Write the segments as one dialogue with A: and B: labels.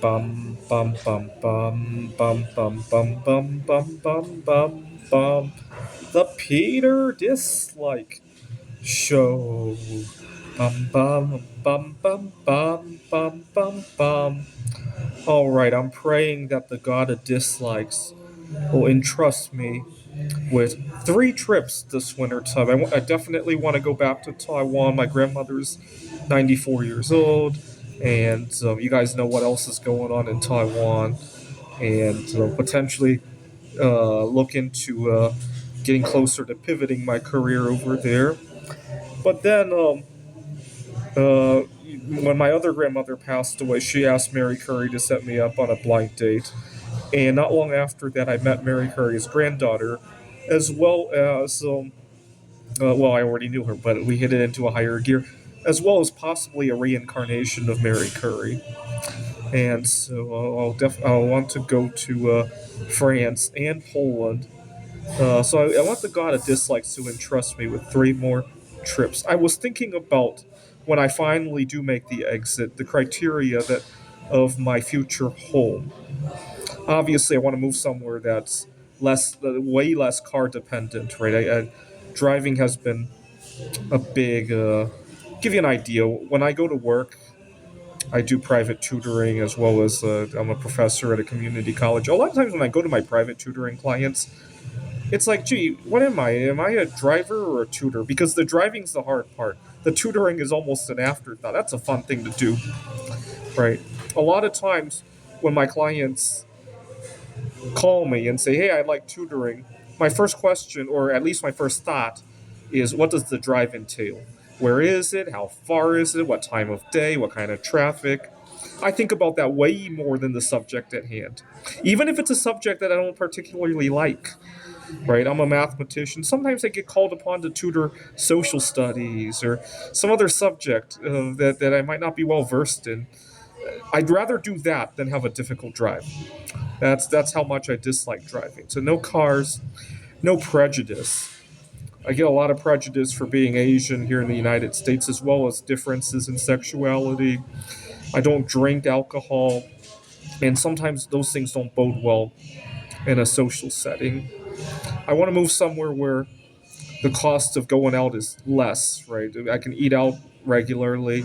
A: Bum bum bum bum bum bum bum bum bum bum bum bum. The Peter Dislike Show. Bum bum bum bum bum bum bum bum. All right, I'm praying that the God of dislikes will entrust me with 3 trips this winter time. I definitely want to go back to Taiwan. My grandmother's 94 years old, and you guys know what else is going on in Taiwan, and potentially look into getting closer to pivoting my career over there. But then, uh, when my other grandmother passed away, she asked Mary Curry to set me up on a blind date. And not long after that, I met Mary Curry's granddaughter, as well as well, I already knew her, but we hit it into a higher gear, as well as possibly a reincarnation of Mary Curry. And so I'll want to go to France and Poland. So I want the God of dislikes to entrust me with 3 more trips. I was thinking about when I finally do make the exit, the criteria that of my future home. Obviously, I want to move somewhere that's way less car dependent, right? Driving has been a big. Give you an idea. When I go to work, I do private tutoring as well as I'm a professor at a community college. A lot of times when I go to my private tutoring clients, it's like, gee, what am I? Am I a driver or a tutor? Because the driving's the hard part. The tutoring is almost an afterthought. That's a fun thing to do, right? A lot of times when my clients call me and say, hey, I'd like tutoring, my first question, or at least my first thought, is what does the drive entail? Where is it? How far is it? What time of day? What kind of traffic? I think about that way more than the subject at hand. Even if it's a subject that I don't particularly like, right? I'm a mathematician. Sometimes I get called upon to tutor social studies or some other subject that I might not be well versed in. I'd rather do that than have a difficult drive. That's how much I dislike driving. So no cars, no prejudice. I get a lot of prejudice for being Asian here in the United States, as well as differences in sexuality. I don't drink alcohol, and sometimes those things don't bode well in a social setting. I want to move somewhere where the cost of going out is less, right? I can eat out regularly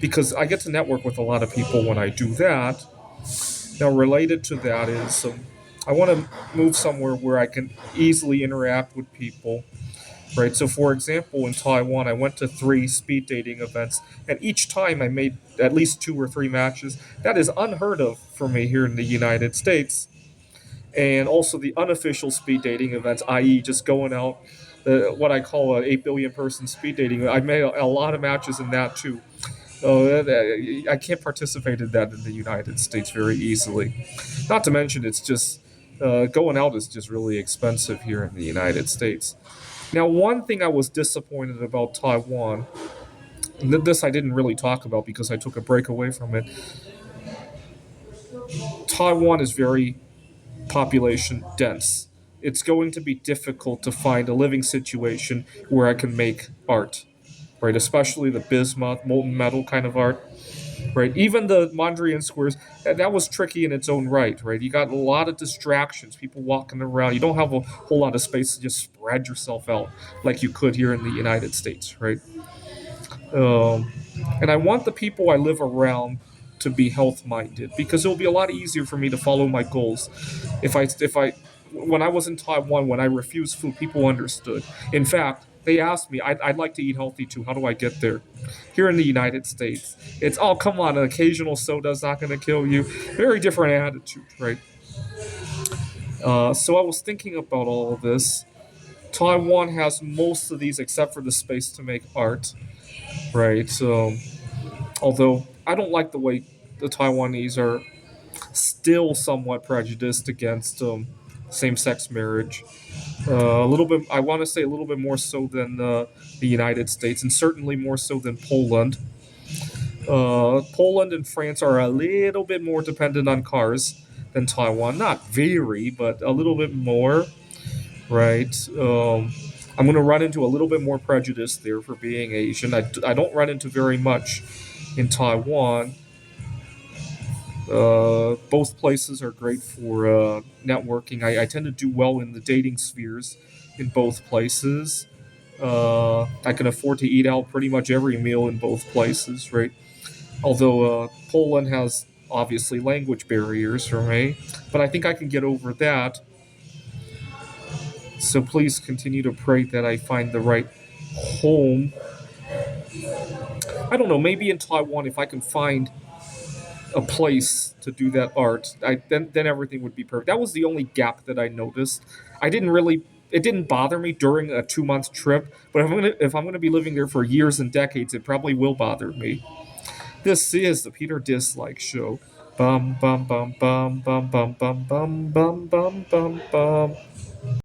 A: because I get to network with a lot of people when I do that. Now, related to that is I want to move somewhere where I can easily interact with people, right? So, for example, in Taiwan, I went to 3 speed dating events, and each time I made at least 2 or 3 matches. That is unheard of for me here in the United States. And also the unofficial speed dating events, i.e., just going out, what I call an 8 billion person speed dating. I made a lot of matches in that too. I can't participate in that in the United States very easily. Not to mention, it's just going out is just really expensive here in the United States. Now, one thing I was disappointed about Taiwan, this I didn't really talk about because I took a break away from it. Taiwan is very population dense. It's going to be difficult to find a living situation where I can make art, right? Especially the bismuth, molten metal kind of art, right? Even the Mondrian squares, that was tricky in its own right, right? You got a lot of distractions, people walking around. You don't have a whole lot of space to just spread yourself out like you could here in the United States, right? Um, and I want the people I live around to be health minded because it'll be a lot easier for me to follow my goals if I when I was in Taiwan when I refused food, people understood. In fact, they asked me, I'd like to eat healthy too. How do I get there? Here in the United States, it's, oh, come on, an occasional soda's not going to kill you. Very different attitude, right? So I was thinking about all of this. Taiwan has most of these except for the space to make art, right? Although I don't like the way the Taiwanese are still somewhat prejudiced against same-sex marriage. A little bit, I want to say a little bit more so than the United States, and certainly more so than Poland. Poland and France are a little bit more dependent on cars than Taiwan. Not very, but a little bit more, right? I'm going to run into a little bit more prejudice there for being Asian. I don't run into very much in Taiwan. Both places are great for networking. I tend to do well in the dating spheres in both places. I can afford to eat out pretty much every meal in both places, right? Although Poland has obviously language barriers for me, but I think I can get over that. So please continue to pray that I find the right home. I don't know, maybe in Taiwan, if I can find a place to do that art, then everything would be perfect. That was the only gap that I noticed. I didn't really. It didn't bother me during a 2 month trip, but if I'm gonna be living there for years and decades, it probably will bother me. This is the Peter Dislike Show. Bum bum bum bum bum bum bum bum bum bum bum bum.